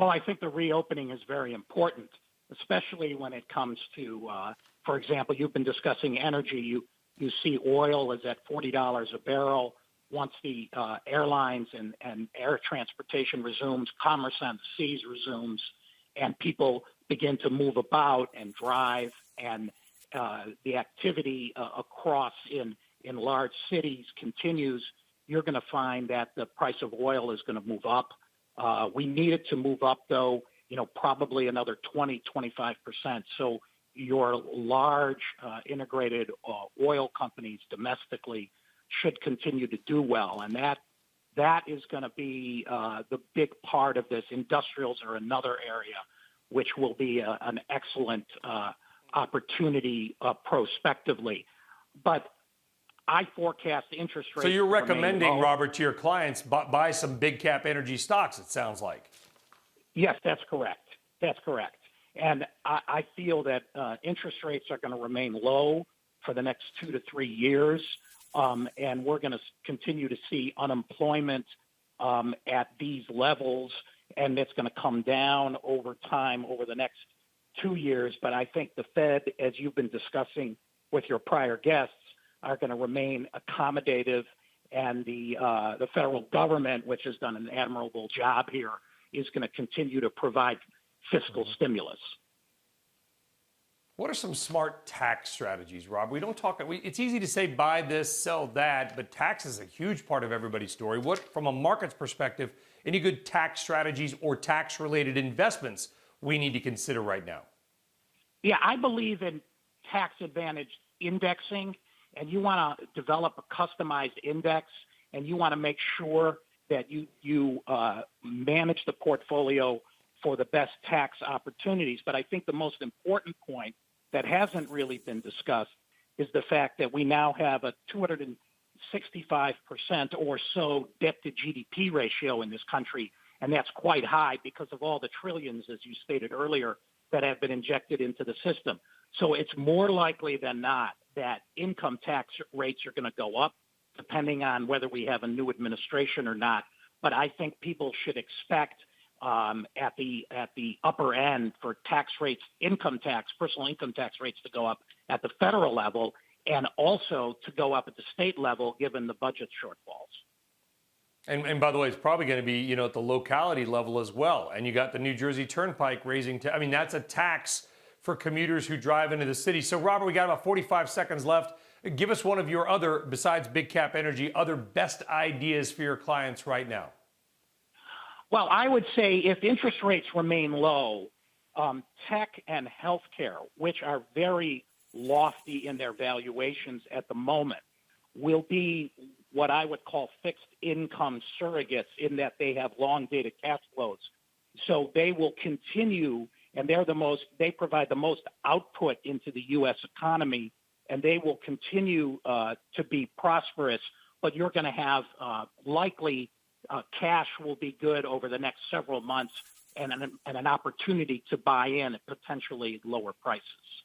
Well, I think the reopening is very important, especially when it comes to, for example, you've been discussing energy. You see oil is at $40 a barrel. Once the airlines and air transportation resumes, commerce on the seas resumes, and people begin to move about and drive, and the activity across in large cities continues, you're going to find that the price of oil is going to move up. We need it to move up, though, probably another 20-25%. So your large integrated oil companies domestically should continue to do well. And that is going to be the big part of this. Industrials are another area which will be an excellent opportunity prospectively. But I forecast interest rates. So you're recommending, Robert, to your clients, buy some big cap energy stocks, it sounds like. Yes, that's correct. That's correct. And I feel that interest rates are going to remain low for the next 2 to 3 years. And we're going to continue to see unemployment at these levels, and it's going to come down over time over the next 2 years. But I think the Fed, as you've been discussing with your prior guests, are going to remain accommodative, and the federal government, which has done an admirable job here, is going to continue to provide fiscal stimulus. What are some smart tax strategies, Rob? We don't talk. It's easy to say buy this, sell that, but tax is a huge part of everybody's story. What, from a market's perspective, any good tax strategies or tax-related investments we need to consider right now? Yeah, I believe in tax-advantaged indexing, and you want to develop a customized index, and you want to make sure that you manage the portfolio for the best tax opportunities. But I think the most important point that hasn't really been discussed is the fact that we now have a 265% or so debt to GDP ratio in this country, and that's quite high because of all the trillions, as you stated earlier, that have been injected into the system. So it's more likely than not that income tax rates are going to go up, depending on whether we have a new administration or not. But I think people should expect at the upper end for tax rates, personal income tax rates to go up at the federal level, and also to go up at the state level, given the budget shortfalls. And by the way, it's probably going to be, at the locality level as well. And you got the New Jersey Turnpike raising, that's a tax for commuters who drive into the city. So, Robert, we got about 45 seconds left. Give us one of your other, besides big cap energy, other best ideas for your clients right now. Well, I would say if interest rates remain low, tech and healthcare, which are very lofty in their valuations at the moment, will be what I would call fixed income surrogates, in that they have long dated cash flows. So they will continue, and they provide the most output into the U.S. economy, and they will continue to be prosperous. But you're going to have likely cash will be good over the next several months, and an opportunity to buy in at potentially lower prices.